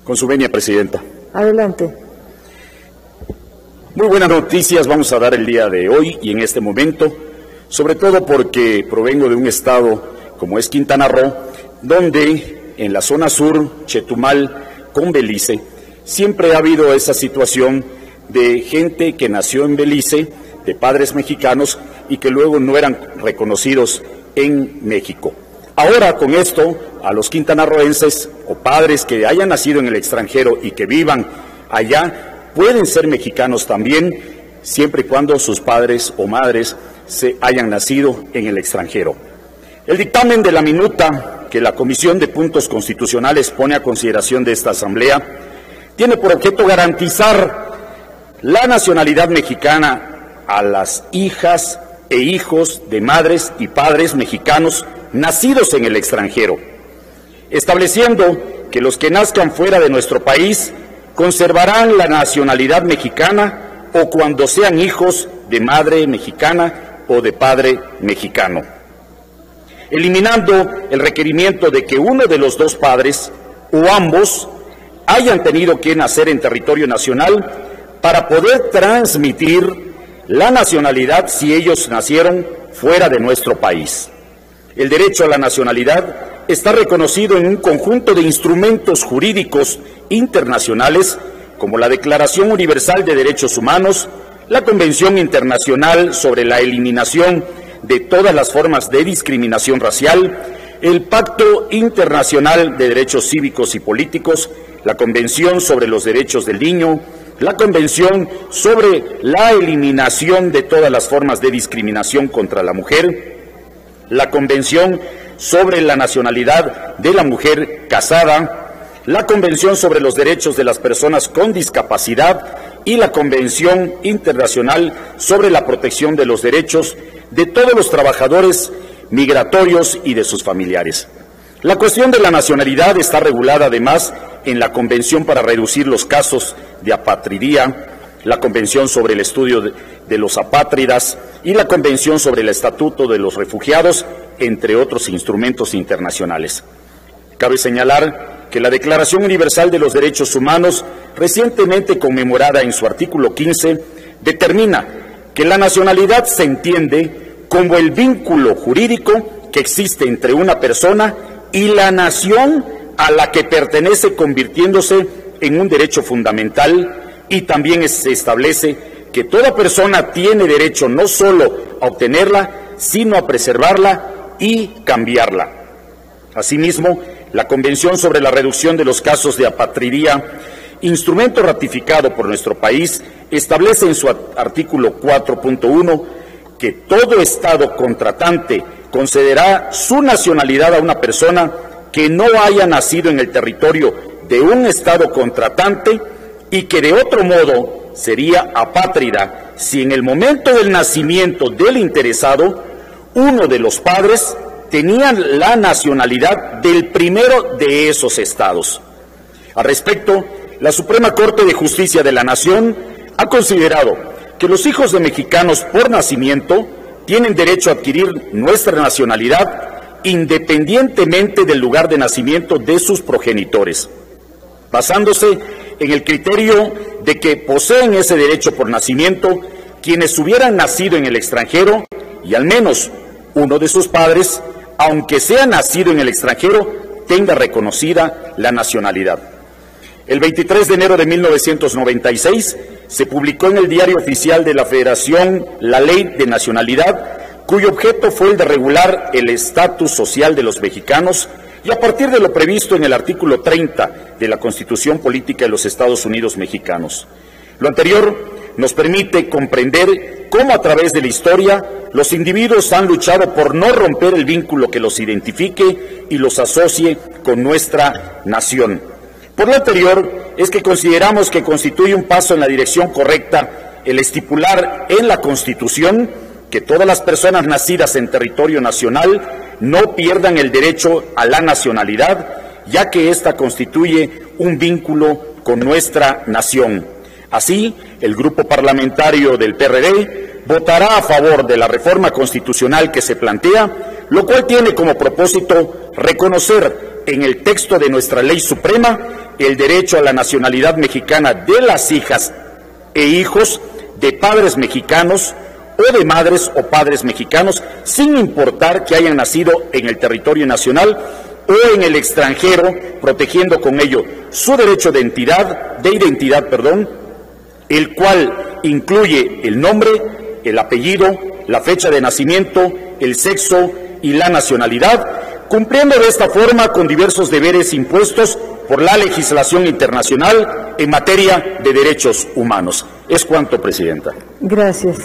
Con su venia, Presidenta. Adelante. Muy buenas noticias vamos a dar el día de hoy y en este momento, sobre todo porque provengo de un estado como es Quintana Roo, donde en la zona sur, Chetumal con Belice, siempre ha habido esa situación de gente que nació en Belice, de padres mexicanos y que luego no eran reconocidos en México. Ahora con esto, a los quintanarroenses o padres que hayan nacido en el extranjero y que vivan allá, pueden ser mexicanos también, siempre y cuando sus padres o madres se hayan nacido en el extranjero. El dictamen de la minuta que la Comisión de Puntos Constitucionales pone a consideración de esta Asamblea tiene por objeto garantizar la nacionalidad mexicana a las hijas e hijos de madres y padres mexicanos nacidos en el extranjero, estableciendo que los que nazcan fuera de nuestro país conservarán la nacionalidad mexicana o cuando sean hijos de madre mexicana o de padre mexicano, eliminando el requerimiento de que uno de los dos padres o ambos hayan tenido que nacer en territorio nacional para poder transmitir la nacionalidad si ellos nacieron fuera de nuestro país. El derecho a la nacionalidad está reconocido en un conjunto de instrumentos jurídicos internacionales como la Declaración Universal de Derechos Humanos, la Convención Internacional sobre la Eliminación de todas las formas de discriminación racial, el Pacto Internacional de Derechos Cívicos y Políticos, la Convención sobre los Derechos del Niño, la Convención sobre la Eliminación de todas las formas de discriminación contra la mujer, la Convención sobre la Nacionalidad de la Mujer Casada, la Convención sobre los Derechos de las Personas con Discapacidad y la Convención Internacional sobre la Protección de los Derechos de todos los trabajadores migratorios y de sus familiares. La cuestión de la nacionalidad está regulada además en la Convención para reducir los casos de apatridía, la Convención sobre el estudio de los apátridas y la Convención sobre el Estatuto de los Refugiados, entre otros instrumentos internacionales. Cabe señalar que la Declaración Universal de los Derechos Humanos, recientemente conmemorada en su artículo 15, determina que la nacionalidad se entiende como el vínculo jurídico que existe entre una persona y la nación a la que pertenece, convirtiéndose en un derecho fundamental, y también se establece que toda persona tiene derecho no solo a obtenerla, sino a preservarla y cambiarla. Asimismo, la Convención sobre la Reducción de los Casos de Apatridía, instrumento ratificado por nuestro país, establece en su artículo 4.1 que todo Estado contratante concederá su nacionalidad a una persona que no haya nacido en el territorio de un Estado contratante y que de otro modo sería apátrida si en el momento del nacimiento del interesado uno de los padres tenía la nacionalidad del primero de esos estados. Al respecto, la Suprema Corte de Justicia de la Nación ha considerado que los hijos de mexicanos por nacimiento tienen derecho a adquirir nuestra nacionalidad independientemente del lugar de nacimiento de sus progenitores, basándose en el criterio de que poseen ese derecho por nacimiento quienes hubieran nacido en el extranjero y al menos uno de sus padres, aunque sea nacido en el extranjero, tenga reconocida la nacionalidad. El 23 de enero de 1996 se publicó en el Diario Oficial de la Federación la Ley de Nacionalidad, cuyo objeto fue el de regular el estatus social de los mexicanos y a partir de lo previsto en el artículo 30 de la Constitución Política de los Estados Unidos Mexicanos. Lo anterior nos permite comprender cómo a través de la historia los individuos han luchado por no romper el vínculo que los identifique y los asocie con nuestra nación. Por lo anterior, es que consideramos que constituye un paso en la dirección correcta el estipular en la Constitución que todas las personas nacidas en territorio nacional no pierdan el derecho a la nacionalidad, ya que ésta constituye un vínculo con nuestra nación. Así, el grupo parlamentario del PRD votará a favor de la reforma constitucional que se plantea, lo cual tiene como propósito reconocer en el texto de nuestra ley suprema el derecho a la nacionalidad mexicana de las hijas e hijos de padres mexicanos o de madres o padres mexicanos, sin importar que hayan nacido en el territorio nacional o en el extranjero, protegiendo con ello su derecho de identidad, el cual incluye el nombre, el apellido, la fecha de nacimiento, el sexo y la nacionalidad, cumpliendo de esta forma con diversos deberes impuestos por la legislación internacional en materia de derechos humanos. Es cuanto, Presidenta. Gracias.